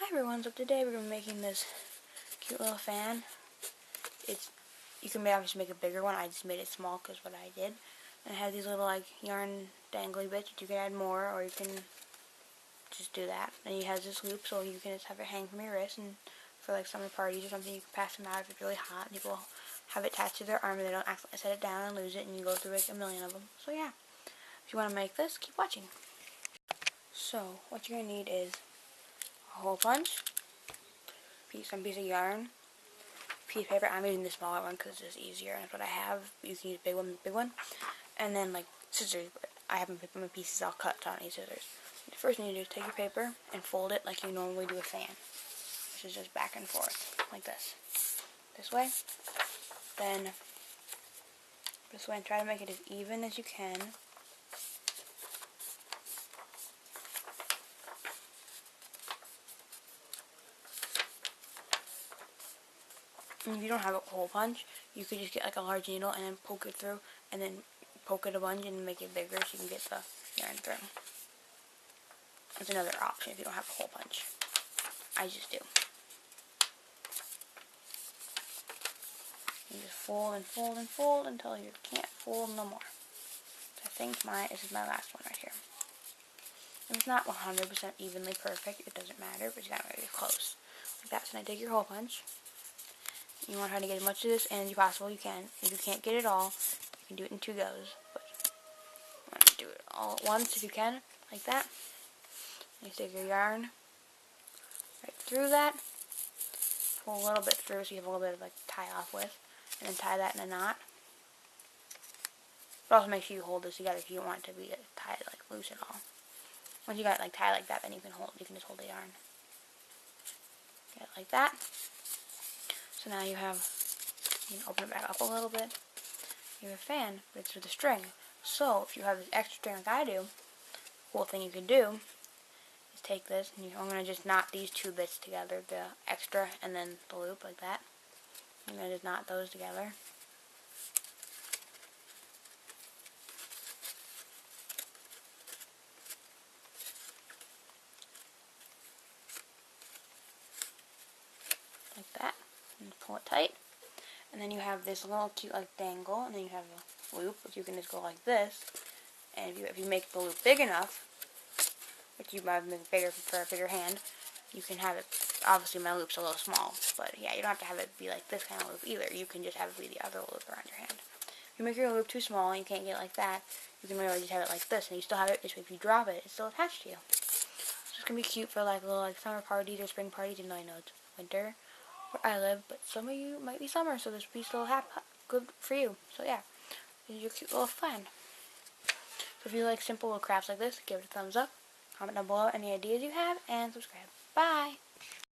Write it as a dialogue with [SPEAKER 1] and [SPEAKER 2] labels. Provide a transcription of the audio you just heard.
[SPEAKER 1] Hi everyone, so today we're going to be making this cute little fan. You can obviously make a bigger one. I just made it small because what I did. And it has these little like yarn dangly bits that you can add more, or you can just do that. And it has this loop so you can just have it hang from your wrist, and for like summer parties or something you can pass them out if it's really hot. And people have it attached to their arm and they don't accidentally set it down and lose it, and you go through like a million of them. So yeah, if you want to make this, keep watching. So what you're going to need is a hole punch, some piece of yarn, piece of paper. I'm using the smaller one because it's easier and that's what I have. You can use big one, and then like scissors. But I haven't put my pieces all cut, so I don't need scissors. The first thing you do is take your paper and fold it like you normally do a fan, which is just back and forth like this way, then this way, and try to make it as even as you can. And if you don't have a hole punch, you could just get like a large needle and then poke it through, and then poke it a bunch and make it bigger so you can get the yarn through. That's another option if you don't have a hole punch. I just do. You just fold and fold and fold until you can't fold no more. So I think this is my last one right here. And it's not 100% evenly perfect, it doesn't matter, but you got to get close. Like that. So now take your hole punch. You want to try to get as much of this in as possible you can. If you can't get it all, you can do it in 2 goes. But you want to do it all at once if you can, like that. You stick your yarn right through that. Pull a little bit through so you have a little bit of like tie off with, and then tie that in a knot. But also make sure you hold this together if you don't want it to be tied like loose at all. Once you got it like tied like that, then you can just hold the yarn. Get it like that. So now you can open it back up a little bit. You have a fan, but it's with a string. So if you have this extra string like I do, cool thing you can do is take this, and I'm going to just knot these 2 bits together, the extra and then the loop like that. I'm going to just knot those together. Like that, and pull it tight. And then you have this little cute like dangle, and then you have a loop, which you can just go like this. And if you make the loop big enough, which you might make bigger for a bigger hand, you can have it. Obviously my loop's a little small, but yeah, you don't have to have it be like this kind of loop either. You can just have it be the other loop around your hand. If you make your loop too small and you can't get it like that, you can really just have it like this, and you still have it. This way, if you drop it, it's still attached to you. So it's gonna be cute for like little like summer parties or spring parties. Even though I know it's winter where I live, but some of you might be summer, so this will be still good for you. So yeah, this is your cute little fan. So if you like simple little crafts like this, give it a thumbs up, comment down below any ideas you have, and subscribe. Bye!